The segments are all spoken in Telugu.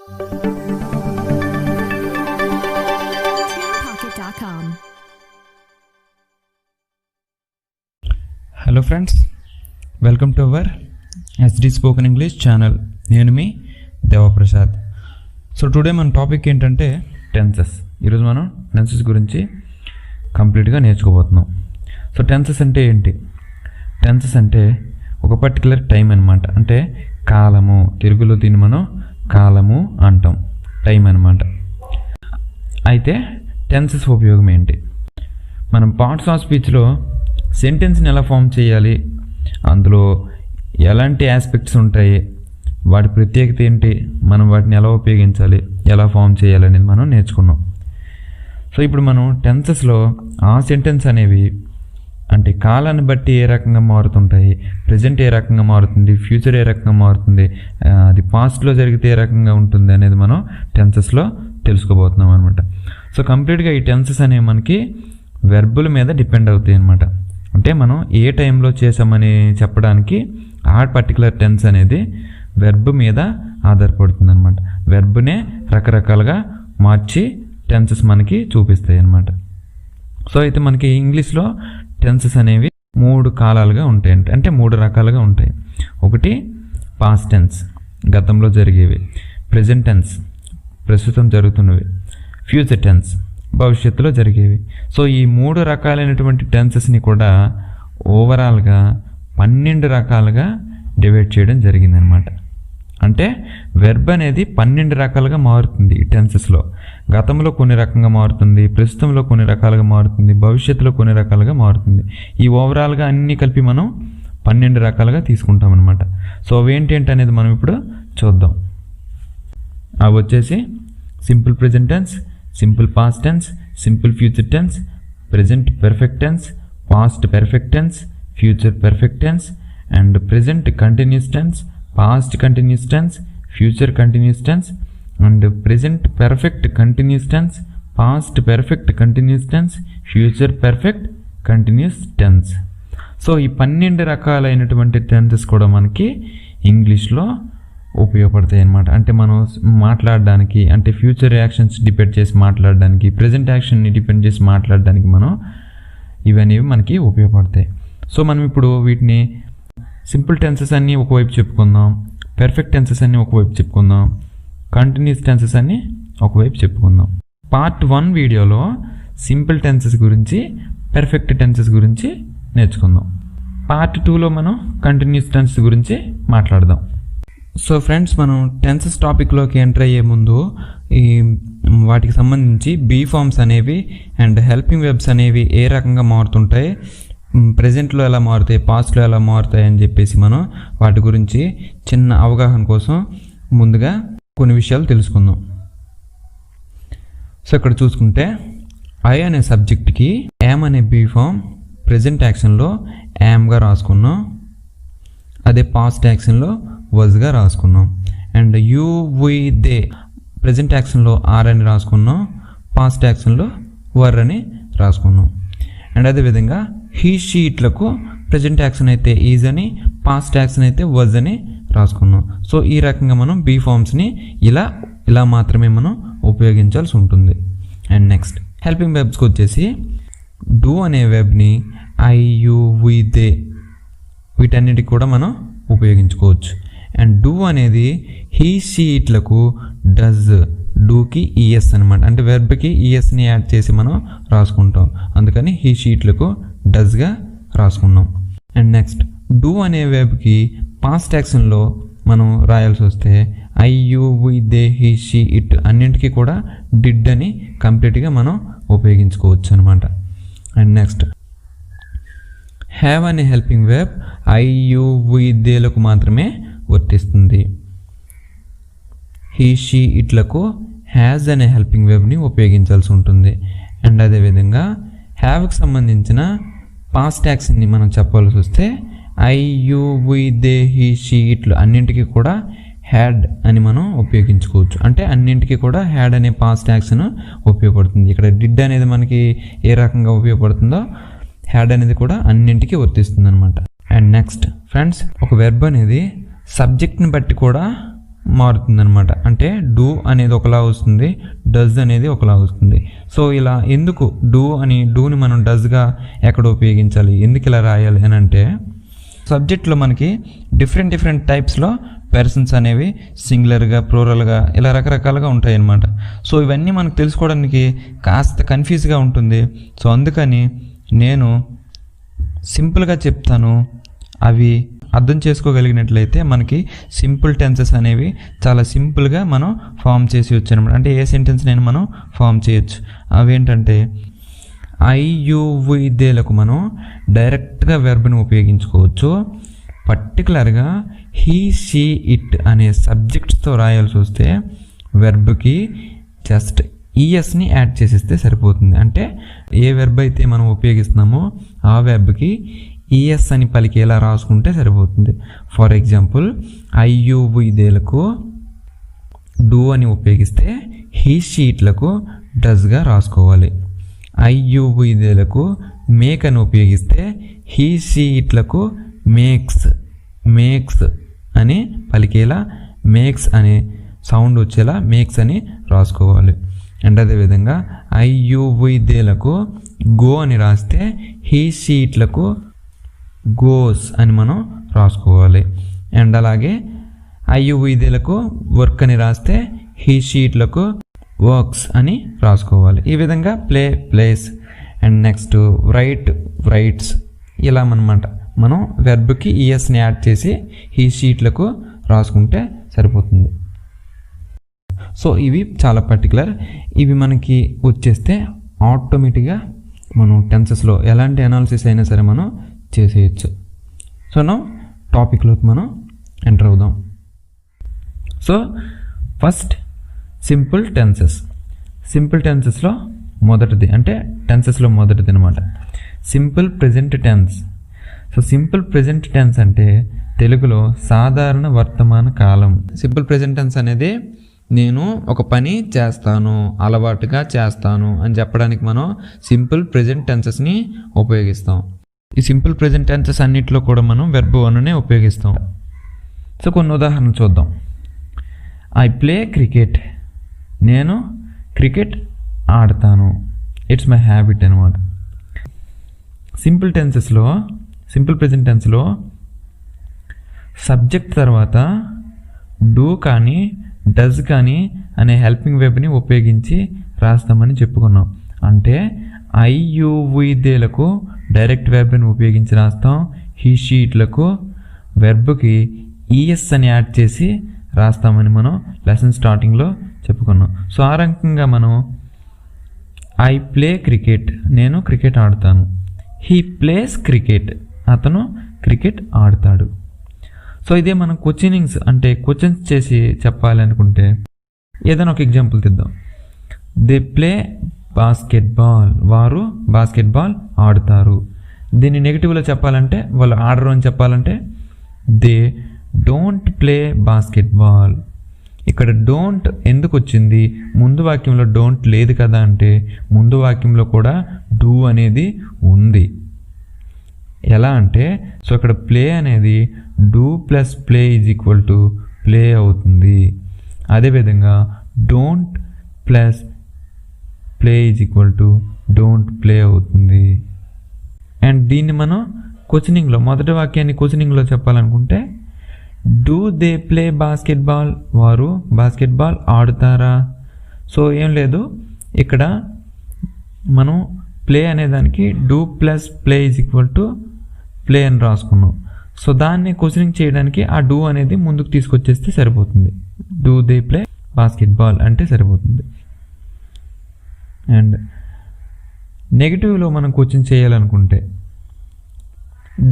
Hello friends, welcome to our SD spoken English channel. నేను మీ దేవప్రసాద్. సో టుడే మన టాపిక్ ఏంటంటే టెన్సెస్. ఈరోజు మనం టెన్సెస్ గురించి కంప్లీట్గా నేర్చుకోబోతున్నాం. సో టెన్సెస్ అంటే ఏంటి? టెన్సెస్ అంటే ఒక పర్టికులర్ టైం అనమాట. అంటే కాలము, తెలుగులో దీన్ని మనం కాలము అంటాం, టైం అనమాట. అయితే టెన్సెస్ ఉపయోగం ఏంటి? మనం పార్ట్స్ ఆఫ్ స్పీచ్లో సెంటెన్స్ని ఎలా ఫామ్ చేయాలి, అందులో ఎలాంటి ఆస్పెక్ట్స్ ఉంటాయి, వాటి ప్రత్యేకత ఏంటి, మనం వాటిని ఎలా ఉపయోగించాలి, ఎలా ఫామ్ చేయాలి అనేది మనం నేర్చుకున్నాం. సో ఇప్పుడు మనం టెన్సెస్లో ఆ సెంటెన్స్ అనేవి అంటే కాలాన్ని బట్టి ఏ రకంగా మారుతుంటాయి, ప్రజెంట్ ఏ రకంగా మారుతుంది, ఫ్యూచర్ ఏ రకంగా మారుతుంది, అది పాస్ట్లో జరిగితే ఏ రకంగా ఉంటుంది అనేది మనం టెన్సెస్లో తెలుసుకోబోతున్నాం అనమాట. సో కంప్లీట్గా ఈ టెన్సెస్ అనేవి మనకి వెర్బుల మీద డిపెండ్ అవుతాయి అనమాట. అంటే మనం ఏ టైంలో చేసామని చెప్పడానికి ఆ పర్టికులర్ టెన్స్ అనేది వెర్బ్ మీద ఆధారపడుతుంది అనమాట. వెర్బ్నే రకరకాలుగా మార్చి టెన్సెస్ మనకి చూపిస్తాయి అన్నమాట. సో అయితే మనకి ఇంగ్లీష్లో టెన్సెస్ అనేవి 3 కాలాలుగా ఉంటాయి, అంటే 3 రకాలుగా ఉంటాయి. ఒకటి పాస్ట్ టెన్స్, గతంలో జరిగేవి. ప్రెజెంట్ టెన్స్, ప్రస్తుతం జరుగుతున్నవి. ఫ్యూచర్ టెన్స్, భవిష్యత్తులో జరిగేవి. సో ఈ 3 రకాలైనటువంటి టెన్సెస్ని కూడా ఓవరాల్గా 12 రకాలుగా డివైడ్ చేయడం జరిగిందనమాట. అంటే వెర్బ్ అనేది 12 రకాలుగా మారుతుంది ఈ టెన్సెస్లో. గతంలో కొన్ని రకంగా మారుతుంది, ప్రస్తుతంలో కొన్ని రకాలుగా మారుతుంది, భవిష్యత్తులో కొన్ని రకాలుగా మారుతుంది. ఈ ఓవరాల్గా అన్నీ కలిపి మనం 12 రకాలుగా తీసుకుంటాం అనమాట. సో అవేంటి అనేది మనం ఇప్పుడు చూద్దాం. అవి వచ్చేసి simple present tense, simple past tense, simple future tense, present perfect tense, past perfect tense, future perfect tense, and present continuous tense, past continuous tense, future continuous tense, and present perfect continuous tense, past perfect continuous tense, future perfect continuous tense. So ఈ 12 రకాలైనటువంటి టెన్సెస్ కూడా మనకి ఇంగ్లీష్లో ఉపయోగపడతాయి అన్నమాట. అంటే మనం మాట్లాడడానికి, అంటే ఫ్యూచర్ యాక్షన్స్ డిపెండ్ చేసి మాట్లాడడానికి, ప్రెజెంట్ యాక్షన్ని డిపెండ్ చేసి మాట్లాడడానికి మనం ఇవన్నీ మనకి ఉపయోగపడతాయి. సో మనం ఇప్పుడు వీటిని సింపుల్ టెన్సెస్ అన్నీ ఒకవైపు చెప్పుకుందాం, పెర్ఫెక్ట్ టెన్సెస్ అన్నీ ఒకవైపు చెప్పుకుందాం, కంటిన్యూస్ టెన్సెస్ అన్నీ ఒకవైపు చెప్పుకుందాం. పార్ట్ 1 వీడియోలో సింపుల్ టెన్సెస్ గురించి, పెర్ఫెక్ట్ టెన్సెస్ గురించి నేర్చుకుందాం. పార్ట్ 2లో మనం కంటిన్యూస్ టెన్సెస్ గురించి మాట్లాడదాం. సో ఫ్రెండ్స్, మనం టెన్సెస్ టాపిక్లోకి ఎంటర్ అయ్యే ముందు ఈ వాటికి సంబంధించి బీ ఫార్మ్స్ అనేవి అండ్ హెల్పింగ్ వెబ్స్ అనేవి ఏ రకంగా మారుతుంటాయి, ప్రెజెంట్లో ఎలా మారుతాయి, పాస్ట్లో ఎలా మారుతాయి అని చెప్పేసి మనం వాటి గురించి చిన్న అవగాహన కోసం ముందుగా కొన్ని విషయాలు తెలుసుకుందాం. సో ఇక్కడ చూసుకుంటే ఐ అనే సబ్జెక్ట్కి యామ్ అనే బీ ఫామ్ ప్రెజెంట్ యాక్షన్లో యామ్గా రాసుకున్నాం, అదే పాస్ట్ యాక్షన్లో వజ్గా రాసుకున్నాం. And you, we, they present యాక్షన్లో ఆర్ అని రాసుకున్నాం, పాస్ట్ యాక్షన్లో వర్ అని రాసుకున్నాం. అండ్ అదేవిధంగా హీ, షీ, ఇట్లకు ప్రెజెంట్ యాక్షన్ అయితే ఈజ్ అని, పాస్ట్ యాక్షన్ అయితే వజ్ అని రాసుకున్నాం. సో ఈ రకంగా మనం బీ ఫార్మ్స్ని ఇలా మాత్రమే మనం ఉపయోగించాల్సి ఉంటుంది. అండ్ నెక్స్ట్ హెల్పింగ్ వెబ్స్కి వచ్చేసి డూ అనే వెబ్ని ఐ, యూ, వి, దే వీటన్నిటికి కూడా మనం ఉపయోగించుకోవచ్చు. అండ్ డూ అనేది హీ, షీ, ఇట్లకు డజ్, డూకి ఈఎస్ అనమాట. అంటే వెర్బ్కి ఈఎస్ని యాడ్ చేసి మనం రాసుకుంటాం, అందుకని హీ, షీ, ఇట్లకు డజ్గా రాసుకున్నాం. అండ్ నెక్స్ట్ డూ అనే వెబ్కి పాస్ట్ యాక్షన్లో మనం రాయాల్సి వస్తే I, you, we, they, he, she, it అన్నింటికి కూడా డిడ్ అని కంప్లీట్గా మనం ఉపయోగించుకోవచ్చు అనమాట. అండ్ నెక్స్ట్ హ్యావ్ అనే helping verb I, you, we, దేలకు మాత్రమే వర్తిస్తుంది. హీ, షీ, ఇట్లకు హ్యాజ్ అనే హెల్పింగ్ వెబ్ని ఉపయోగించాల్సి ఉంటుంది. అండ్ అదేవిధంగా హ్యావ్కి సంబంధించిన పాస్ట్ యాక్షన్ని మనం చెప్పాల్సి వస్తే I, you, we, they, he, she, ఇట్లు అన్నింటికి కూడా హ్యాడ్ అని మనం ఉపయోగించుకోవచ్చు. అంటే అన్నింటికి కూడా హ్యాడ్ అనే పాస్ట్ యాక్షన్ ఉపయోగపడుతుంది. ఇక్కడ డిడ్ అనేది మనకి ఏ రకంగా ఉపయోగపడుతుందో హ్యాడ్ అనేది కూడా అన్నింటికి వర్తిస్తుంది అనమాట. అండ్ నెక్స్ట్ ఫ్రెండ్స్, ఒక వెర్బ్ అనేది సబ్జెక్ట్ని బట్టి కూడా మారుతుంది అనమాట. అంటే డూ అనేది ఒకలా వస్తుంది, డస్ అనేది ఒకలా వస్తుంది. సో ఇలా ఎందుకు డూని మనం డస్గా ఎక్కడ ఉపయోగించాలి, ఎందుకు ఇలా రాయాలి అని అంటే, సబ్జెక్ట్లో మనకి డిఫరెంట్ టైప్స్లో పర్సన్స్ అనేవి సింగులర్గా, ప్లూరల్గా ఇలా రకరకాలుగా ఉంటాయి అన్నమాట. సో ఇవన్నీ మనకు తెలుసుకోవడానికి కాస్త కన్ఫ్యూజ్గా ఉంటుంది. సో అందుకని నేను సింపుల్గా చెప్తాను. అవి అర్థం చేసుకోగలిగినట్లయితే మనకి సింపుల్ టెన్సెస్ అనేవి చాలా సింపుల్గా మనం ఫామ్ చేసి వచ్చానమాట. అంటే ఏ సెంటెన్స్ నేను మనం ఫామ్ చేయొచ్చు. అవేంటంటే ఐయువిదేలకు మనం డైరెక్ట్గా వెర్బ్ని ఉపయోగించుకోవచ్చు. పర్టికులర్గా హీ, షీ, ఇట్ అనే సబ్జెక్ట్స్తో రాయాల్సి వస్తే వెర్బ్కి జస్ట్ ఈఎస్ని యాడ్ చేసేస్తే సరిపోతుంది. అంటే ఏ వెర్బ్ అయితే మనం ఉపయోగిస్తున్నామో ఆ వెర్బ్కి ఈఎస్ అని పలికేలా రాసుకుంటే సరిపోతుంది. ఫర్ ఎగ్జాంపుల్ ఐయువిదేలకు డూ అని ఉపయోగిస్తే హీ, షీట్లకు డస్గా రాసుకోవాలి. ఐయువిదేలకు మేక్ అని ఉపయోగిస్తే హీ, షీట్లకు మేక్స్ అని పలికేలా, మేక్స్ అనే సౌండ్ వచ్చేలా మేక్స్ అని రాసుకోవాలి. అండ్ అదేవిధంగా ఐయువిదేలకు గో అని రాస్తే హీ, షీట్లకు గోస్ అని మనం రాసుకోవాలి. అండ్ అలాగే ఐయువిదేలకు వర్క్ అని రాస్తే హీ, షీట్లకు వర్క్స్ అని రాసుకోవాలి. ఈ విధంగా ప్లేస్ అండ్ నెక్స్ట్ రైట్స్ ఇలా అన్నమాట. మనం వెర్బ్కి ఈఎస్ని యాడ్ చేసి హీ, షీట్లకు రాసుకుంటే సరిపోతుంది. సో ఇవి చాలా పర్టికులర్. ఇవి మనకి వచ్చేస్తే ఆటోమేటిక్గా మనం టెన్సెస్లో ఎలాంటి అనాలిసిస్ అయినా సరే మనం చేసేయచ్చు. సో నా టాపిక్లోకి మనం ఎంటర్ అవుదాం. సో ఫస్ట్ సింపుల్ టెన్సెస్లో మొదటిది, అంటే టెన్సెస్లో మొదటిది అనమాట simple present tense. So simple present tense అంటే తెలుగులో సాధారణ వర్తమాన కాలం. సింపుల్ ప్రెజెంట్ టెన్స్ అనేది నేను ఒక పని చేస్తాను, అలవాటుగా చేస్తాను అని చెప్పడానికి మనం సింపుల్ ప్రెజెంట్ టెన్సెస్ని ఉపయోగిస్తాం. ఈ సింపుల్ ప్రెజెంట్ టెన్సెస్ అన్నింటిలో కూడా మనం వెర్బ్ వన్నే ఉపయోగిస్తాం. సో కొన్ని ఉదాహరణలు చూద్దాం. ఐ ప్లే క్రికెట్, నేను క్రికెట్ ఆడతాను. ఇట్స్ మై హ్యాబిట్ అనమాట. సింపుల్ ప్రెజెంట్ టెన్స్లో సబ్జెక్ట్ తర్వాత డూ కానీ డస్ కానీ అనే హెల్పింగ్ వెర్బ్ని ఉపయోగించి రాస్తామని చెప్పుకున్నాం. అంటే ఐయువిదేలకు డైరెక్ట్ వెర్బ్ని ఉపయోగించి రాస్తాం. హీ, షీట్లకు వెర్బ్కి ఈఎస్ అని యాడ్ చేసి రాస్తామని మనం లెసన్ స్టార్టింగ్లో చెప్పుకున్నాం. సో ఆ రకంగా మనం ఐ ప్లే క్రికెట్, నేను క్రికెట్ ఆడతాను. హీ ప్లేస్ క్రికెట్, అతను క్రికెట్ ఆడతాడు. సో ఇదే మనం క్వశ్చన్స్ చేసి చెప్పాలి అనుకుంటే ఏదైనా ఒక ఎగ్జాంపుల్ తీద్దాం. దే ప్లే బాస్కెట్బాల్, వారు బాస్కెట్బాల్ ఆడుతారు. దీన్ని నెగిటివ్లో చెప్పాలంటే, వాళ్ళు ఆడరు అని చెప్పాలంటే దే డోంట్ ప్లే బాస్కెట్బాల్. ఇక్కడ డోంట్ ఎందుకు వచ్చింది? ముందు వాక్యంలో డోంట్ లేదు కదా అంటే ముందు వాక్యంలో కూడా డూ అనేది ఉంది. ఎలా అంటే, సో ఇక్కడ ప్లే అనేది do plus play is equal to play అవుతుంది. అదేవిధంగా don't plus play is equal to don't play అవుతుంది. అండ్ దీన్ని మనం క్వశ్చనింగ్లో మొదటి వాక్యాన్ని క్వశ్చనింగ్లో చెప్పాలనుకుంటే డూ దే ప్లే బాస్కెట్బాల్, వారు బాస్కెట్బాల్ ఆడుతారా? సో ఏం లేదు, ఇక్కడ మనం ప్లే అనేదానికి do plus play is equal to play అని రాసుకున్నాం. సో దాన్ని క్వశ్చనింగ్ చేయడానికి ఆ డూ అనేది ముందుకు తీసుకొచ్చేస్తే సరిపోతుంది. డూ దే ప్లే బాస్కెట్బాల్ అంటే సరిపోతుంది. అండ్ నెగిటివ్లో మనం క్వశ్చన్ చేయాలనుకుంటే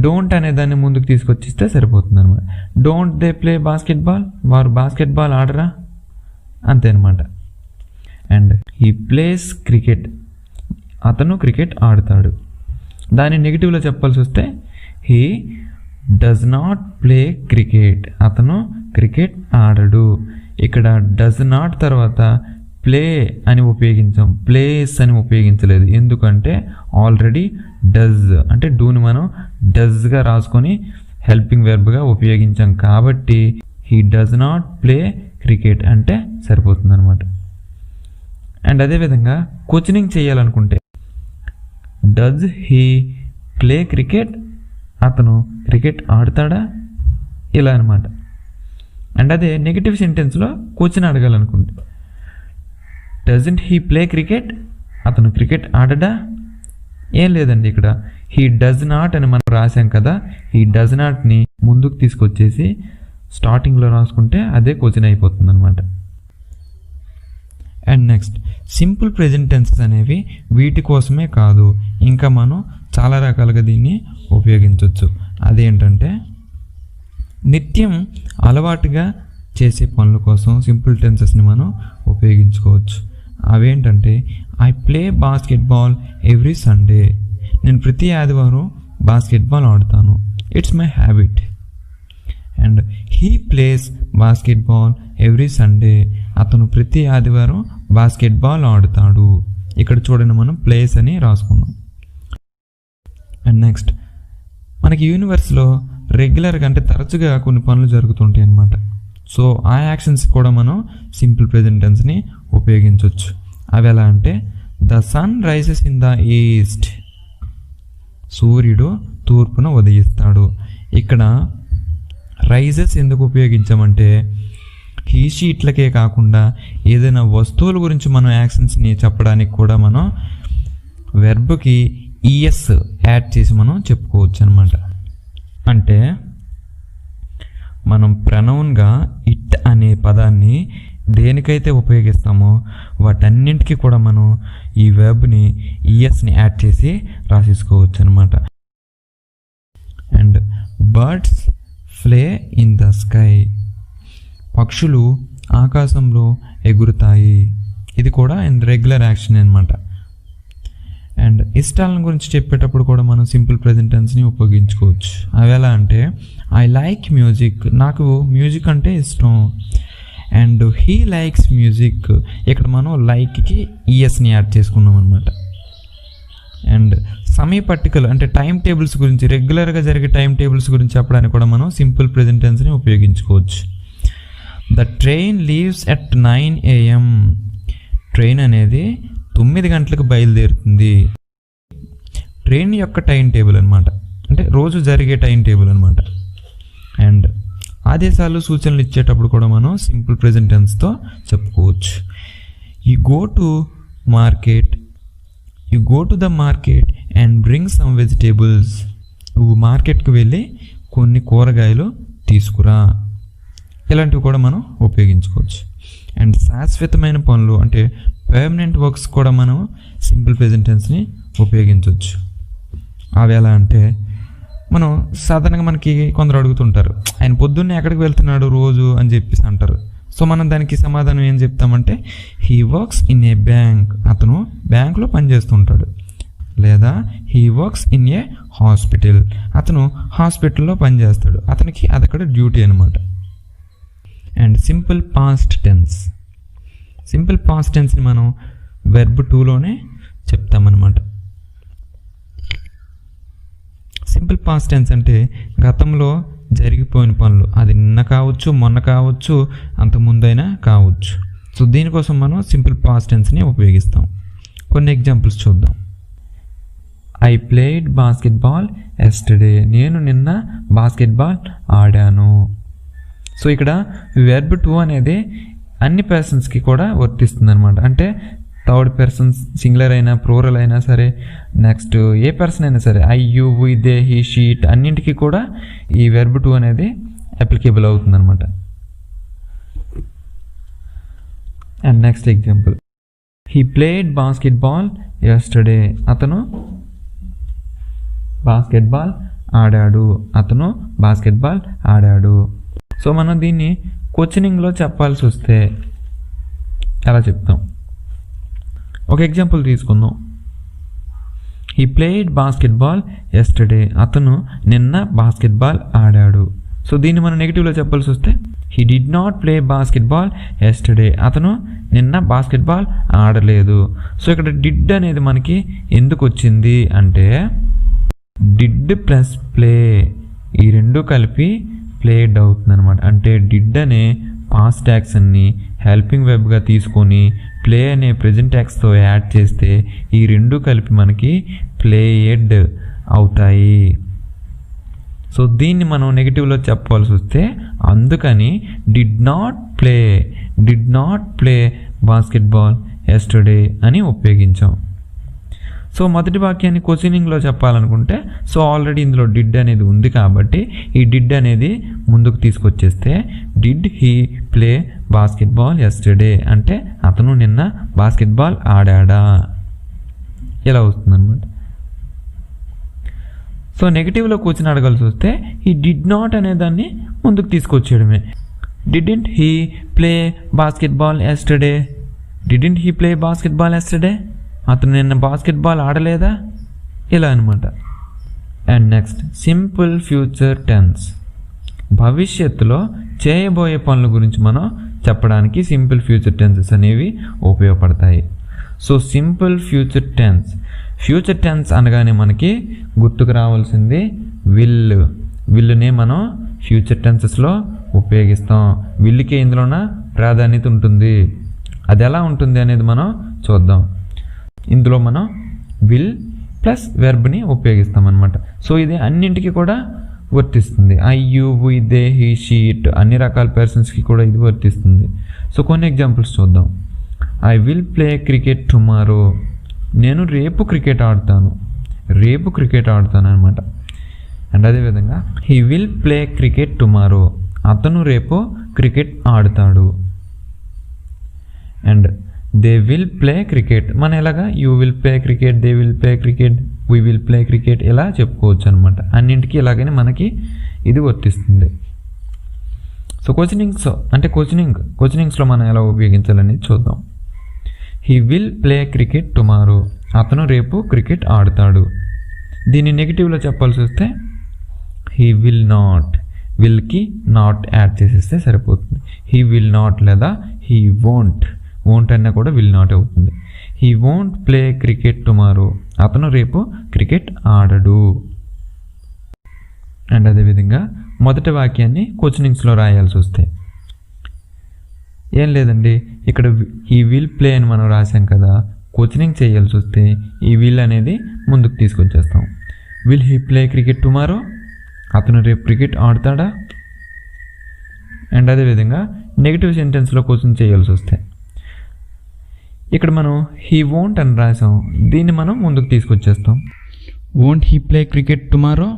డోంట్ అనే దాన్ని ముందుకు తీసుకొచ్చిస్తే సరిపోతుంది అనమాట. డోంట్ దే ప్లే బాస్కెట్బాల్, వారు బాస్కెట్బాల్ ఆడరా, అంతే అనమాట. అండ్ హీ ప్లేస్ క్రికెట్, అతను క్రికెట్ ఆడతాడు. దాన్ని నెగిటివ్లో చెప్పాల్సి వస్తే he does not play cricket, అతను క్రికెట్ ఆడడు. ఇక్కడ డస్ నాట్ తర్వాత ప్లే అని ఉపయోగించాం, ప్లేస్ అని ఉపయోగించలేదు. ఎందుకంటే ఆల్రెడీ డస్ అంటే డూని మనం డస్గా రాసుకొని హెల్పింగ్ వెర్బ్గా ఉపయోగించాం కాబట్టి he does not play cricket అంటే సరిపోతుంది అనమాట. అండ్ అదేవిధంగా క్వశ్చనింగ్ చేయాలనుకుంటే డస్ హీ ప్లే క్రికెట్, అతను క్రికెట్ ఆడతాడా, ఇలా అనమాట. అండ్ అదే నెగిటివ్ సెంటెన్స్లో క్వశ్చన్ అడగాలనుకుంటే డజంట్ హీ ప్లే క్రికెట్, అతను క్రికెట్ ఆడడా, ఏం లేదండి, ఇక్కడ హీ డజ్ నాట్ అని మనం రాసాం కదా, హీ డజ్ నాట్ని ముందుకు తీసుకొచ్చేసి స్టార్టింగ్లో రాసుకుంటే అదే క్వశ్చన్ అయిపోతుంది అనమాట. And next simple present tenses అనేవి వీటి కోసమే కాదు, ఇంకా మనం చాలా రకాలుగా దీన్ని ఉపయోగించవచ్చు. అదేంటంటే నిత్యం అలవాటుగా చేసే పనుల కోసం సింపుల్ టెన్సెస్ని మనం ఉపయోగించుకోవచ్చు. అవేంటంటే I play basketball every Sunday, నేను ప్రతి ఆదివారం బాస్కెట్బాల్ ఆడుతాను, it's my habit. And he plays basketball every Sunday, అతను ప్రతి ఆదివారం బాస్కెట్బాల్ ఆడుతాడు. ఇక్కడ చూడండి మనం ప్లేస్ అని రాసుకున్నాం. అండ్ నెక్స్ట్ మనకి యూనివర్స్లో రెగ్యులర్గా అంటే తరచుగా కొన్ని పనులు జరుగుతుంటాయి అన్నమాట. సో ఆ యాక్షన్స్ కూడా మనం సింపుల్ ప్రెజెంట్ టెన్స్ని ఉపయోగించవచ్చు. అవి ఎలా అంటే the sun rises in the east, సూర్యుడు తూర్పున ఉదయిస్తాడు. ఇక్కడ రైజెస్ ఎందుకు ఉపయోగించామంటే హీ షీట్లకే కాకుండా ఏదైనా వస్తువుల గురించి మనం యాక్షన్స్ని చెప్పడానికి కూడా మనం వెర్బ్కి ఈఎస్ యాడ్ చేసి మనం చెప్పుకోవచ్చు అనమాట. అంటే మనం ప్రనౌన్గా ఇట్ అనే పదాన్ని దేనికైతే ఉపయోగిస్తామో వాటన్నింటికి కూడా మనం ఈ వెర్బ్ని ఈఎస్ని యాడ్ చేసి రాసేసుకోవచ్చు అనమాట. And birds fly in the sky, పక్షులు ఆకాశంలో ఎగురుతాయి. ఇది కూడా రెగ్యులర్ యాక్షన్ అనమాట. అండ్ ఇష్టాలను గురించి చెప్పేటప్పుడు కూడా మనం సింపుల్ ప్రెజెంట్ టెన్స్ని ఉపయోగించుకోవచ్చు. అవి ఎలా అంటే ఐ లైక్ మ్యూజిక్, నాకు మ్యూజిక్ అంటే ఇష్టం. అండ్ హీ లైక్స్ మ్యూజిక్, ఇక్కడ మనం లైక్కి ఈఎస్ని యాడ్ చేసుకున్నాం అనమాట. అండ్ సమయ పట్టికలు అంటే టైం టేబుల్స్ గురించి, రెగ్యులర్గా జరిగే టైం టేబుల్స్ గురించి చెప్పడానికి కూడా మనం సింపుల్ ప్రెజెంట్ టెన్స్ని ఉపయోగించుకోవచ్చు. The train leaves at 9 AM, train అనేది 9 గంటలకు బయలుదేరుతుంది. ట్రైన్ యొక్క టైం టేబుల్ అనమాట, అంటే రోజు జరిగే టైం టేబుల్ అనమాట. అండ్ ఆదేశాలు సూచనలు ఇచ్చేటప్పుడు కూడా మనం సింపుల్ ప్రెజెంట్ టెన్స్తో చెప్పుకోవచ్చు. You go to the market and bring some vegetables, నువ్వు మార్కెట్కి వెళ్ళి కొన్ని కూరగాయలు తీసుకురా. ఇలాంటివి కూడా మనం ఉపయోగించుకోవచ్చు. అండ్ శాశ్వతమైన పనులు అంటే పర్మనెంట్ వర్క్స్ కూడా మనం సింపుల్ ప్రెజెంట్ టెన్స్ని ఉపయోగించవచ్చు. అవి ఎలా అంటే మనం సాధారణంగా మనకి కొందరు అడుగుతుంటారు, ఆయన పొద్దున్నే ఎక్కడికి వెళ్తున్నాడు రోజు అని చెప్పేసి అంటారు. సో మనం దానికి సమాధానం ఏం చెప్తామంటే he works in a bank, అతను బ్యాంకులో పనిచేస్తుంటాడు. లేదా he works in a hospital, అతను హాస్పిటల్లో పనిచేస్తాడు, అతనికి అదక్కడ డ్యూటీ అనమాట. అండ్ సింపుల్ పాస్ట్ టెన్స్ని మనం వెర్బ్ 2లోనే చెప్తామన్నమాట. సింపుల్ పాస్ట్ టెన్స్ అంటే గతంలో జరిగిపోయిన పనులు, అది నిన్న కావచ్చు, మొన్న కావచ్చు, అంత ముందైనా కావచ్చు. సో దీనికోసం మనం సింపుల్ పాస్ట్ టెన్స్ని ఉపయోగిస్తాం. కొన్ని ఎగ్జాంపుల్స్ చూద్దాం. ఐ ప్లేడ్ బాస్కెట్బాల్ ఎస్టర్డే, నేను నిన్న బాస్కెట్బాల్ ఆడాను. సో ఇక్కడ వెర్బ్ 2 అనేది అన్ని పర్సన్స్కి కూడా వర్తిస్తుంది అనమాట. అంటే థర్డ్ పర్సన్ సింగులర్ అయినా ప్లూరల్ అయినా సరే, నెక్స్ట్ ఏ పర్సన్ అయినా సరే, I you we they he she it అన్నింటికి కూడా ఈ వెర్బ్ 2 అనేది అప్లికేబుల్ అవుతుంది అనమాట. And next example, he played basketball yesterday, అతను బాస్కెట్బాల్ ఆడాడు. సో మనం దీన్ని క్వశ్చనింగ్లో చెప్పాల్సి వస్తే ఎలా చెప్తాం? ఒక ఎగ్జాంపుల్ తీసుకుందాం. హీ ప్లేడ్ బాస్కెట్బాల్ ఎస్టర్డే, అతను నిన్న బాస్కెట్బాల్ ఆడాడు. సో దీన్ని మనం నెగిటివ్లో చెప్పాల్సి వస్తే he did not play basketball yesterday, అతను నిన్న బాస్కెట్బాల్ ఆడలేదు. సో ఇక్కడ డిడ్ అనేది మనకి ఎందుకు వచ్చింది అంటే డిడ్ ప్లస్ ప్లే ఈ రెండు కలిపి ప్లేడ్ అవుతుంది అనమాట. అంటే డిడ్ అనే పాస్ట్ యాక్షన్ని హెల్పింగ్ వెబ్గా తీసుకొని ప్లే అనే ప్రెజెంట్ యాక్స్తో యాడ్ చేస్తే ఈ రెండు కలిపి మనకి ప్లేయెడ్ అవుతాయి. సో దీన్ని మనం నెగిటివ్లో చెప్పాల్సి వస్తే అందుకని did not play basketball yesterday అని ఉపయోగించాం. సో మొదటి వాక్యాన్ని క్వశ్చనింగ్లో చెప్పాలనుకుంటే సో ఆల్రెడీ ఇందులో డిడ్ అనేది ఉంది కాబట్టి ఈ డిడ్ అనేది ముందుకు తీసుకొచ్చేస్తే did he play basketball yesterday అంటే అతను నిన్న బాస్కెట్బాల్ ఆడాడా ఇలా వస్తుందన్నమాట. సో నెగిటివ్లో కూర్చొని అడగాల్సి వస్తే ఈ డిడ్ నాట్ అనే దాన్ని ముందుకు తీసుకొచ్చేయడమే. Didn't he play basketball yesterday, didn't he play basketball yesterday, అతను నిన్న బాస్కెట్బాల్ ఆడలేదా, ఇలా అనమాట. And next simple future tense. భవిష్యత్తులో చేయబోయే పనుల గురించి మనం చెప్పడానికి సింపుల్ ఫ్యూచర్ టెన్సెస్ అనేవి ఉపయోగపడతాయి. సో సింపుల్ ఫ్యూచర్ టెన్స్ అనగానే మనకి గుర్తుకు రావాల్సింది విల్లునే మనం ఫ్యూచర్ టెన్సెస్లో ఉపయోగిస్తాం. విల్లుకే ఇందులోన ప్రాధాన్యత ఉంటుంది. అది ఎలా ఉంటుంది అనేది మనం చూద్దాం. ఇందులో మనం విల్ ప్లస్ వెర్బ్ని ఉపయోగిస్తాం అన్నమాట. సో ఇది అన్నింటికి కూడా వర్తిస్తుంది. I, you, we, they, he, she, it అన్ని రకాల పర్సన్స్కి కూడా ఇది వర్తిస్తుంది. సో కొన్ని ఎగ్జాంపుల్స్ చూద్దాం. I will play cricket tomorrow, నేను రేపు క్రికెట్ ఆడతాను అనమాట. అండ్ అదేవిధంగా he will play cricket tomorrow, అతను రేపు క్రికెట్ ఆడతాడు. And they will play cricket, మన ఎలాగా you will play cricket, they will play cricket, we will play cricket ఇలా చెప్పుకోవచ్చు అనమాట. అన్నింటికి ఇలాగనే మనకి ఇది వర్తిస్తుంది. సో క్వశ్చనింగ్స్లో మనం ఎలా ఉపయోగించాలని చూద్దాం. He will play cricket tomorrow, అతను రేపు క్రికెట్ ఆడతాడు. దీన్ని నెగిటివ్లో చెప్పాల్సి వస్తే హీ విల్ నాట్, విల్కి నాట్ యాడ్ చేసేస్తే సరిపోతుంది. హీ విల్ నాట్ లేదా హీ వోంట్ అన్నా కూడా విల్ నాట్ అవుతుంది. He won't play cricket tomorrow, అతను రేపు క్రికెట్ ఆడడు. అండ్ అదేవిధంగా మొదటి వాక్యాన్ని క్వశ్చనింగ్స్లో రాయాల్సి వస్తే ఏం లేదండి, ఇక్కడ ఈ విల్ ప్లే అని మనం రాసాం కదా, క్వశ్చనింగ్ చేయాల్సి వస్తే ఈ విల్ అనేది ముందుకు తీసుకొచ్చేస్తాం. Will he play cricket tomorrow, అతను రేపు క్రికెట్ ఆడతాడా. అండ్ అదేవిధంగా నెగిటివ్ సెంటెన్స్లో క్వశ్చన్ చేయాల్సి వస్తే ఇక్కడ మనం హీ వోంట్ అని రాసాం, దీన్ని మనం ముందుకు తీసుకొచ్చేస్తాం. Won't he play cricket tomorrow,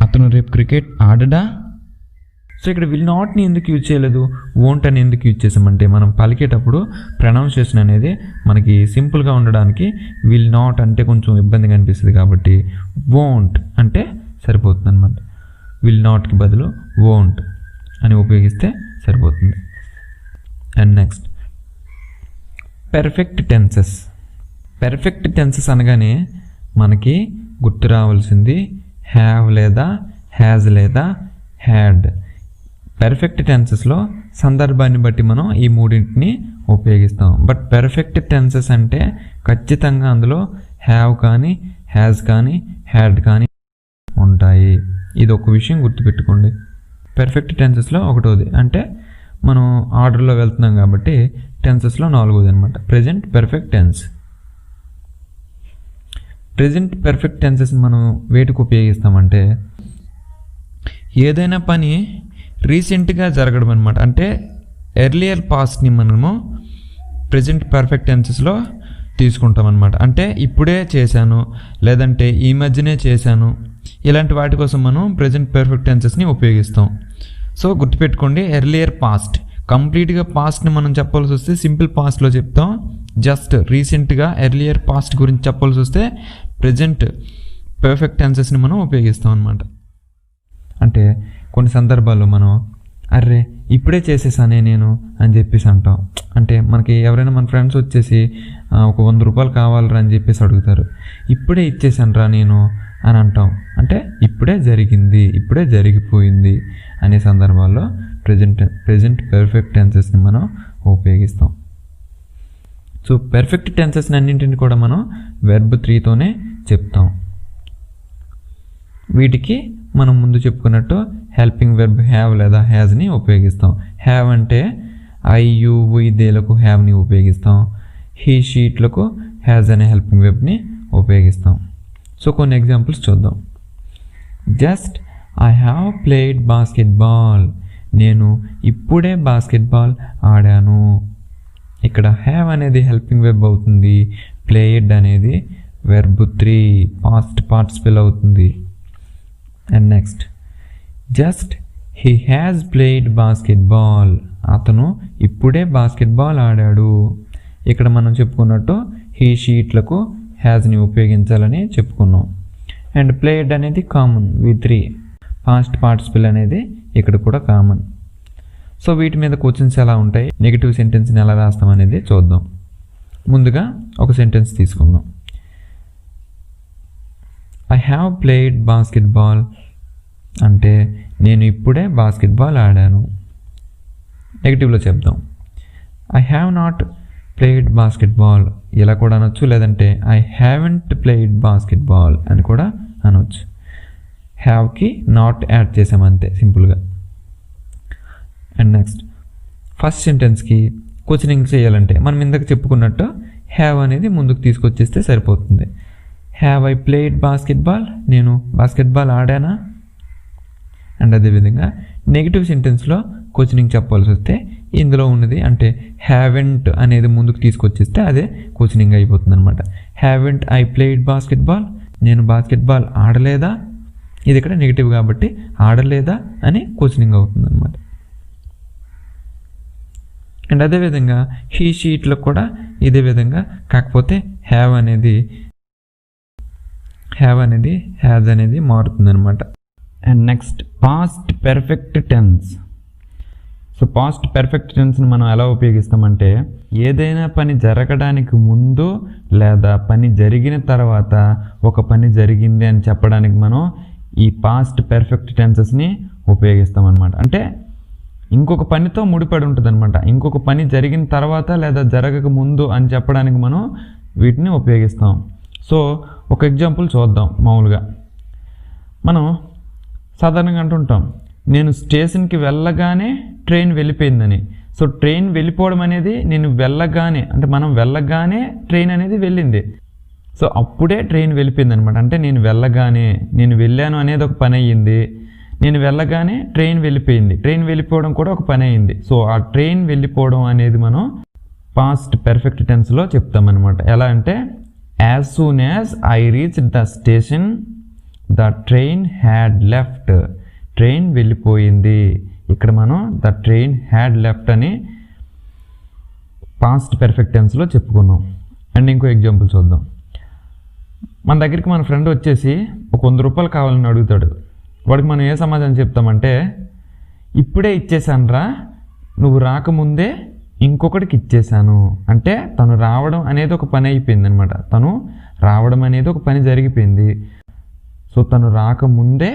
అతను రేపు క్రికెట్ ఆడడా. సో ఇక్కడ విల్ నాట్ని ఎందుకు యూజ్ చేయలేదు, వోంట్ అని ఎందుకు యూజ్ చేసామంటే మనం పలికేటప్పుడు ప్రొనౌన్సియేషన్ అనేది మనకి సింపుల్గా ఉండడానికి విల్ నాట్ అంటే కొంచెం ఇబ్బందిగా అనిపిస్తుంది కాబట్టి వోంట్ అంటే సరిపోతుంది అనమాట. విల్ నాట్కి బదులు వోంట్ అని ఉపయోగిస్తే సరిపోతుంది. అండ్ నెక్స్ట్ పెర్ఫెక్ట్ టెన్సెస్ అనగానే మనకి గుర్తు రావాల్సింది హ్యావ్ లేదా హ్యాజ్ లేదా హ్యాడ్. పెర్ఫెక్ట్ టెన్సెస్లో సందర్భాన్ని బట్టి మనం ఈ మూడింటిని ఉపయోగిస్తాం. బట్ పెర్ఫెక్ట్ టెన్సెస్ అంటే ఖచ్చితంగా అందులో హ్యావ్ కానీ హ్యాజ్ కానీ హ్యాడ్ కానీ ఉంటాయి. ఇది ఒక విషయం గుర్తుపెట్టుకోండి. పెర్ఫెక్ట్ టెన్సెస్లో ఒకటోది అంటే మనం ఆర్డర్లో వెళ్తున్నాం కాబట్టి టెన్సెస్లో నాలుగోది అనమాట present perfect tense. Present perfect tenses మనం వేటికి ఉపయోగిస్తామంటే ఏదైనా పని రీసెంట్గా జరగడం అనమాట. అంటే ఎర్లియర్ పాస్ట్ని మనము ప్రెజెంట్ పర్ఫెక్ట్ టెన్సెస్లో తీసుకుంటాం అనమాట. అంటే ఇప్పుడే చేశాను లేదంటే ఈ మధ్యనే చేశాను, ఇలాంటి వాటి కోసం మనం ప్రెజెంట్ పర్ఫెక్ట్ టెన్సెస్ని ఉపయోగిస్తాం. సో గుర్తుపెట్టుకోండి, ఎర్లియర్ పాస్ట్ కంప్లీట్గా పాస్ట్ని మనం చెప్పాల్సి వస్తే సింపుల్ పాస్ట్లో చెప్తాం. జస్ట్ రీసెంట్గా ఎర్లియర్ పాస్ట్ గురించి చెప్పాల్సి వస్తే ప్రెజెంట్ పర్ఫెక్ట్ టెన్సెస్ని మనం ఉపయోగిస్తాం అనమాట. అంటే కొన్ని సందర్భాల్లో మనం అర్రే ఇప్పుడే చేసేసానే నేను అని చెప్పేసి అంటాం. అంటే మనకి ఎవరైనా మన ఫ్రెండ్స్ వచ్చేసి ఒక 100 రూపాయలు కావాలరా అని చెప్పేసి అడుగుతారు. ఇప్పుడే ఇచ్చేసాను రా నేను అని అంటాం. అంటే ఇప్పుడే జరిగింది, ఇప్పుడే జరిగిపోయింది అనే సందర్భాల్లో ప్రెజెంట్ పర్ఫెక్ట్ టెన్సెస్ని మనం ఉపయోగిస్తాం. సో పర్ఫెక్ట్ టెన్సెస్ని అన్నింటిని కూడా మనం వెర్బ్ 3తోనే చెప్తాం. వీటికి మనం ముందు చెప్పుకున్నట్టు హెల్పింగ్ వెర్బ్ హ్యావ్ లేదా హ్యాజ్ని ఉపయోగిస్తాం. హ్యావ్ అంటే ఐ యు వి దేలకు హ్యావ్ని ఉపయోగిస్తాం. హీ షీట్లకు హ్యాజ్ అనే హెల్పింగ్ వెర్బ్ని ఉపయోగిస్తాం. సో కొన్ని ఎగ్జాంపుల్స్ చూద్దాం. Just I have played basketball. నేను ఇప్పుడే బాస్కెట్బాల్ ఆడాను. ఇక్కడ హ్యావ్ అనేది హెల్పింగ్ వెర్బ్ అవుతుంది. ప్లేడ్ అనేది వెర్బ్ 3 పాస్ట్ పార్టిసిపల్ అవుతుంది. And next just he has played basketball. అతను ఇప్పుడే బాస్కెట్బాల్ ఆడాడు. ఇక్కడ మనం చెప్పుకున్నట్టు హీ షీట్లకు హ్యాజ్ని ఉపయోగించాలని చెప్పుకున్నాం. అండ్ ప్లేడ్ అనేది కామన్, V3 పాస్ట్ పార్టిసిపల్ అనేది ఇక్కడ కూడా కామన్. సో వీటి మీద క్వశ్చన్స్ ఎలా ఉంటాయి, నెగిటివ్ సెంటెన్స్ని ఎలా రాస్తాం అనేది చూద్దాం. ముందుగా ఒక సెంటెన్స్ తీసుకుందాం. ఐ హ్యావ్ ప్లేడ్ బాస్కెట్బాల్ అంటే నేను ఇప్పుడే బాస్కెట్బాల్ ఆడాను. నెగిటివ్లో చెప్దాం. I have not played basketball ఇలా కూడా అనొచ్చు, లేదంటే ఐ హ్యావెంట్ ప్లేడ్ బాస్కెట్బాల్ అని కూడా అనొచ్చు. హ్యావ్కి నాట్ యాడ్ చేసామంతే సింపుల్గా. అండ్ నెక్స్ట్ ఫస్ట్ సెంటెన్స్కి క్వశ్చనింగ్ చేయాలంటే మనం ఇందాక చెప్పుకున్నట్టు హ్యావ్ అనేది ముందుకు తీసుకొచ్చేస్తే సరిపోతుంది. హ్యావ్ ఐ ప్లేడ్ బాస్కెట్బాల్, నేను బాస్కెట్బాల్ ఆడానా. అండ్ అదేవిధంగా నెగిటివ్ సెంటెన్స్లో క్వశ్చనింగ్ చెప్పాల్సి వస్తే ఇందులో ఉన్నది అంటే హ్యావెంట్ అనేది ముందుకు తీసుకొచ్చేస్తే అదే క్వశ్చనింగ్ అయిపోతుంది అనమాట. హ్యావెంట్ ఐ ప్లేడ్ బాస్కెట్బాల్, నేను బాస్కెట్బాల్ ఆడలేదా. ఇది ఇక్కడ నెగిటివ్ కాబట్టి ఆడలేదా అని క్వశ్చనింగ్ అవుతుంది అనమాట. అండ్ అదేవిధంగా హీ షీట్లో కూడా ఇదే విధంగా, కాకపోతే హ్యావ్ అనేది హ్యాజ్ అనేది మారుతుంది అనమాట. And next past perfect tense. So past perfect టెన్స్ని మనం ఎలా ఉపయోగిస్తామంటే ఏదైనా పని జరగడానికి ముందు లేదా పని జరిగిన తర్వాత ఒక పని జరిగింది అని చెప్పడానికి మనం ఈ పాస్ట్ పెర్ఫెక్ట్ టెన్సెస్ని ఉపయోగిస్తాం అనమాట. అంటే ఇంకొక పనితో ముడిపడి ఉంటుంది అనమాట. ఇంకొక పని జరిగిన తర్వాత లేదా జరగక ముందు అని చెప్పడానికి మనం వీటిని ఉపయోగిస్తాం. సో ఒక ఎగ్జాంపుల్ చూద్దాం. మామూలుగా మనం సాధారణంగా అంటుంటాం నేను స్టేషన్కి వెళ్ళగానే ట్రైన్ వెళ్ళిపోయిందని. సో ట్రైన్ వెళ్ళిపోవడం అనేది నేను వెళ్ళగానే, అంటే మనం వెళ్ళగానే ట్రైన్ అనేది వెళ్ళింది. సో అప్పుడే ట్రైన్ వెళ్ళిపోయింది అనమాట. అంటే నేను వెళ్ళగానే, నేను వెళ్ళాను అనేది ఒక పని అయ్యింది. నేను వెళ్ళగానే ట్రైన్ వెళ్ళిపోయింది. ట్రైన్ వెళ్ళిపోవడం కూడా ఒక పని అయింది. సో ఆ ట్రైన్ వెళ్ళిపోవడం అనేది మనం పాస్ట్ పెర్ఫెక్ట్ టెన్స్లో చెప్తామన్నమాట. ఎలా అంటే as soon as I reach the station the train had left. Train వెళ్ళిపోయింది. ఇక్కడ మనం ద ట్రైన్ హ్యాడ్ లెఫ్ట్ అని పాస్ట్ పెర్ఫెక్ట్ టెన్స్లో చెప్పుకున్నాం. అండ్ ఇంకో ఎగ్జాంపుల్ చూద్దాం. మన దగ్గరికి మన ఫ్రెండ్ వచ్చేసి ఒక 100 రూపాయలు కావాలని అడుగుతాడు. వాడికి మనం ఏ సమాధానం చెప్తామంటే ఇప్పుడే ఇచ్చేసాను రా, నువ్వు రాకముందే ఇంకొకటికి ఇచ్చేసాను. అంటే తను రావడం అనేది ఒక పని అయిపోయింది అనమాట. తను రావడం అనేది ఒక పని జరిగిపోయింది. సో తను రాకముందే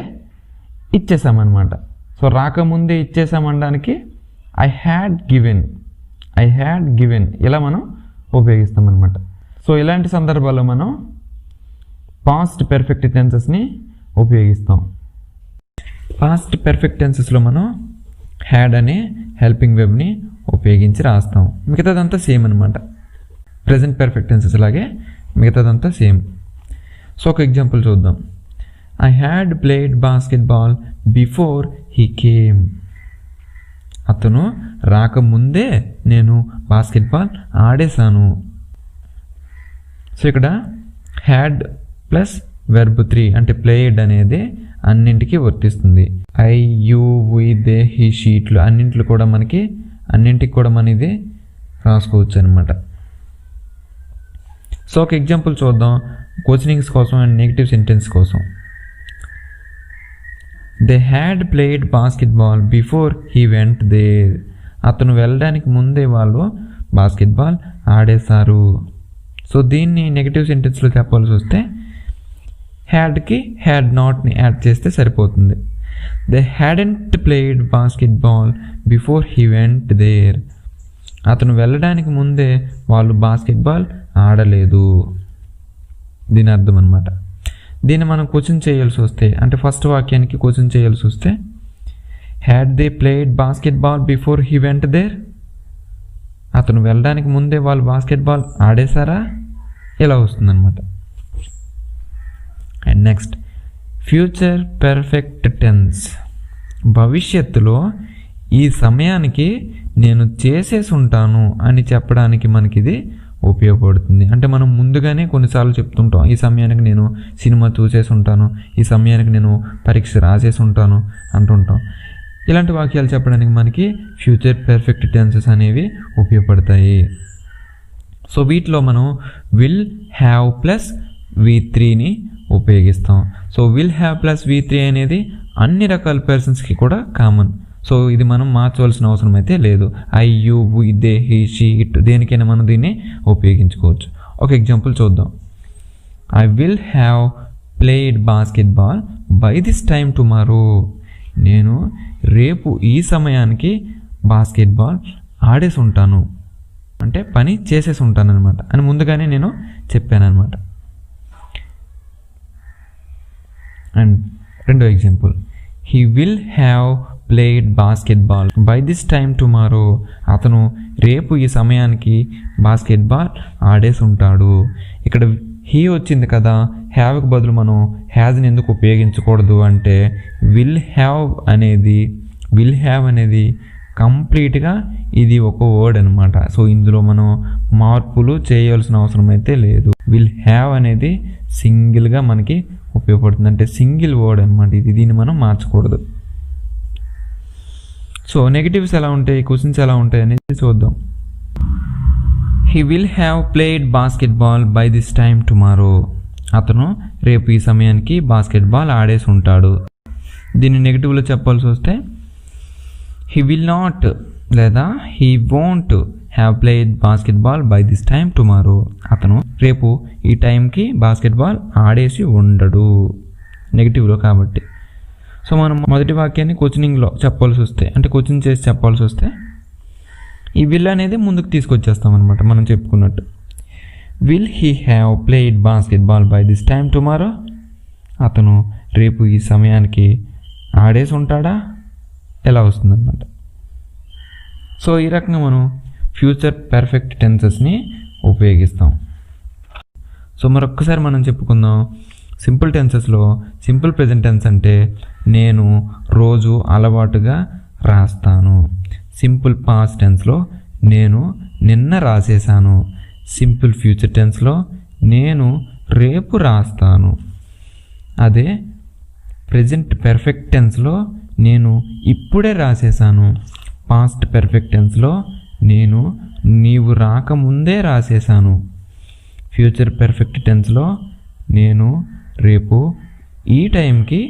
ఇచ్చేసామన్నమాట. సో రాకముందే ఇచ్చేసామనడానికి ఐ హ్యాడ్ గివెన్ ఇలా మనం ఉపయోగిస్తామన్నమాట. సో ఇలాంటి సందర్భాల్లో మనం పాస్ట్ పెర్ఫెక్ట్ టెన్సెస్ని ఉపయోగిస్తాం. పాస్ట్ పెర్ఫెక్ట్ టెన్సెస్లో మనం హ్యాడ్ అనే హెల్పింగ్ వెబ్ని ఉపయోగించి రాస్తాం. మిగతాదంతా సేమ్ అనమాట. ప్రెజెంట్ పెర్ఫెక్ట్ టెన్సెస్ లాగే మిగతాదంతా సేమ్. సో ఒక ఎగ్జాంపుల్ చూద్దాం. I had played basketball before he came. అతను రాకముందే నేను బాస్కెట్బాల్ ఆడేశాను. సో ఇక్కడ హ్యాడ్ ప్లస్ వెర్బ్ 3 అంటే ప్లేడ్ అనేది అన్నింటికి వర్తిస్తుంది. I you we they he షీట్లు అన్నింటికి కూడా మన ఇది రాసుకోవచ్చు అనమాట. సో ఒక ఎగ్జాంపుల్ చూద్దాం క్వశ్చనింగ్స్ కోసం అండ్ నెగిటివ్ సెంటెన్స్ కోసం. They had played basketball before he went there. అతను వెళ్ళడానికి ముందే వాళ్ళు బాస్కెట్బాల్ ఆడేశారు. సో దీన్ని నెగిటివ్ సెంటెన్స్లో చెప్పాల్సి వస్తే హ్యాడ్కి హ్యాడ్ నాట్ని యాడ్ చేస్తే సరిపోతుంది. They hadn't played basketball before he went there. అతను వెళ్ళడానికి ముందే వాళ్ళు బాస్కెట్బాల్ ఆడలేదు. దీని అర్థం అనమాట. దీన్ని మనం క్వశ్చన్ చేయాల్సి వస్తే, అంటే ఫస్ట్ వాక్యానికి క్వశ్చన్ చేయాల్సి వస్తే had they played basketball before he went there? అతను వెళ్ళడానికి ముందే వాళ్ళు బాస్కెట్బాల్ ఆడేశారా? ఇలా వస్తుందన్నమాట. And next future perfect tense. భవిష్యత్తులో ఈ సమయానికి నేను చేసేసి ఉంటాను అని చెప్పడానికి మనకి ఇది ఉపయోగపడుతుంది. అంటే మనం ముందుగానే కొన్నిసార్లు చెప్తుంటాం, ఈ సమయానికి నేను సినిమా చూసేసి ఉంటాను, ఈ సమయానికి నేను పరీక్ష రాసేసి ఉంటాను అంటుంటాం. ఇలాంటి వాక్యాలు చెప్పడానికి మనకి ఫ్యూచర్ పర్ఫెక్ట్ టెన్సెస్ అనేవి ఉపయోగపడతాయి. సో వీటిలో మనం విల్ హ్యావ్ ప్లస్ V3ని ఉపయోగిస్తాం. So will have plus V3 అనేది అన్ని రకాల పర్సన్స్కి కూడా కామన్. సో ఇది మనం మార్చవలసిన అవసరం అయితే లేదు. I, you, we, they, he, she, it దేనికైనా మనం దీన్ని ఉపయోగించుకోవచ్చు. ఒక ఎగ్జాంపుల్ చూద్దాం. I will have played basketball by this time tomorrow. నేను రేపు ఈ సమయానికి బాస్కెట్బాల్ ఆడేసి ఉంటాను, అంటే పని చేసేసి ఉంటాను అనమాట అని ముందుగానే నేను చెప్పాను అనమాట. అండ్ రెండో example, he will have played basketball by this time tomorrow. అతను రేపు ఈ సమయానికి బాస్కెట్బాల్ ఆడేసి ఉంటాడు. ఇక్కడ హీ వచ్చింది కదా, హ్యావ్కి బదులు మనం హ్యాజ్ని ఎందుకు ఉపయోగించకూడదు అంటే విల్ హ్యావ్ అనేది కంప్లీట్గా ఇది ఒక వర్డ్ అనమాట. సో ఇందులో మనం మార్పులు చేయవలసిన అవసరం అయితే లేదు. విల్ హ్యావ్ అనేది సింగిల్గా మనకి ఉపయోగపడుతుంది, అంటే సింగిల్ వర్డ్ అనమాట ఇది. దీన్ని మనం మార్చకూడదు. సో నెగిటివ్స్ ఎలా ఉంటాయి, క్వశ్చన్స్ ఎలా ఉంటాయి అనేది చూద్దాం. He will have played basketball by this time tomorrow. అతను రేపు ఈ సమయానికి బాస్కెట్బాల్ ఆడేసి ఉంటాడు. దీన్ని నెగిటివ్లో చెప్పాల్సి వస్తే హీ విల్ నాట్ లేదా he won't have played basketball by this time tomorrow. అతను రేపు ఈ టైంకి బాస్కెట్బాల్ ఆడేసి ఉండడు, నెగిటివ్లో కాబట్టి. సో మనం మొదటి వాక్యాన్ని క్వశ్చనింగ్లో చెప్పాల్సి వస్తే, అంటే క్వశ్చన్ చేసి చెప్పాల్సి వస్తే ఈ విల్ అనేది ముందుకు తీసుకొచ్చేస్తాం అనమాట. మనం చెప్పుకున్నట్టు will he have played basketball by this time tomorrow. అతను రేపు ఈ సమయానికి ఆడేసి ఉంటాడా, ఎలా వస్తుందన్నమాట. సో ఈ రకంగా మనం ఫ్యూచర్ పర్ఫెక్ట్ టెన్సెస్ని ఉపయోగిస్తాం. సో మరొక్కసారి మనం చెప్పుకుందాం. సింపుల్ టెన్సెస్లో సింపుల్ ప్రెజెంట్ టెన్స్ అంటే నేను రోజు అలవాటుగా రాస్తాను. సింపుల్ పాస్ట్ టెన్స్లో నేను నిన్న రాసేసాను. సింపుల్ ఫ్యూచర్ టెన్స్లో నేను రేపు రాస్తాను. అదే ప్రెజెంట్ పర్ఫెక్ట్ టెన్స్లో నేను ఇప్పుడే రాసేసాను. పాస్ట్ పర్ఫెక్ట్ టెన్స్లో నేను నీవు రాకముందే రాసేసాను. ఫ్యూచర్ పర్ఫెక్ట్ టెన్స్లో నేను రేపు ఈ టైంకి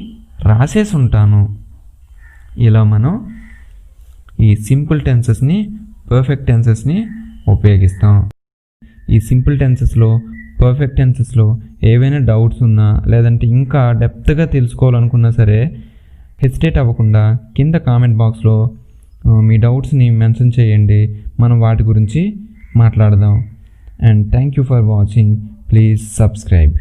రాసేసి ఉంటాను. ఇలా మనం ఈ సింపుల్ టెన్సెస్ని పర్ఫెక్ట్ టెన్సెస్ని ఉపయోగిస్తాం. ఈ సింపుల్ టెన్సెస్లో పర్ఫెక్ట్ టెన్సెస్లో ఏవైనా డౌట్స్ ఉన్నా లేదంటే ఇంకా డెప్త్గా తెలుసుకోవాలనుకున్నా సరే హెసిటేట్ అవ్వకుండా కింద కామెంట్ బాక్స్లో మీ డౌట్స్ని మెన్షన్ చేయండి. మనం వాటి గురించి మాట్లాడదాం. And thank you for watching. Please subscribe.